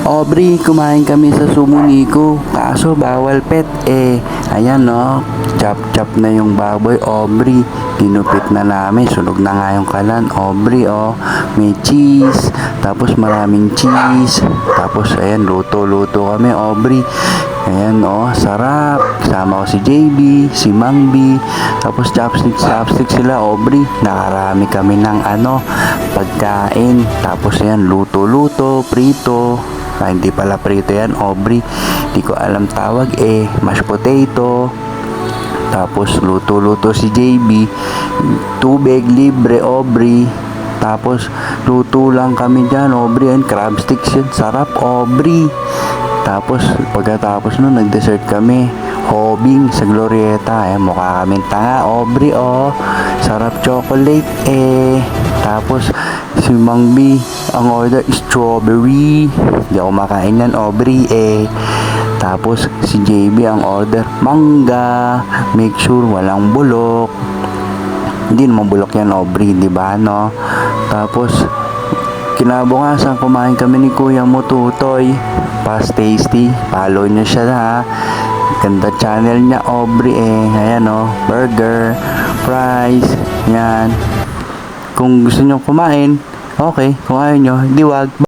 Aubrey, kumain kami sa Sumuniko. Kaso bawal pet eh. Ayan no, chop-chop na yung baboy, Aubrey. Ginupit na namin, sunog na nga yung kalan, Aubrey oh. May cheese, tapos maraming cheese. Tapos ayan, luto-luto kami, Aubrey. Ayan oh, sarap. Kasama ko si JB, si Mang B. Tapos chopstick sila, Aubrey. Nakarami kami ng pagkain. Tapos ayan, luto-luto, prito. Hindi pala prito yan, Aubrey. Hindi ko alam tawag eh. Mashed potato. Tapos luto-luto si JB. Tubig libre, Aubrey. Tapos luto lang kami dyan, Aubrey. And crab sticks yun. Sarap, Aubrey. Tapos pagkatapos nun, nag-dessert kami. Hobing sa Glorieta. Mukha kami tanga, Aubrey oh. Sarap chocolate eh. Tapos si Mang B, ang order strawberry. Hindi ako makain yan, Aubrey eh. Tapos si JB ang order mangga. Make sure walang bulok. Hindi naman bulok yan, Aubrey, di ba no? Tapos kinabukasan kumain kami ni Kuya Mututoy. Fast Tasty. Follow niyo siya ha. Ganda channel niya, Aubrey eh. Ayan oh, burger, fries, yan. Kung gusto niyo kumain, okay. Kung ayaw nyo, di wag.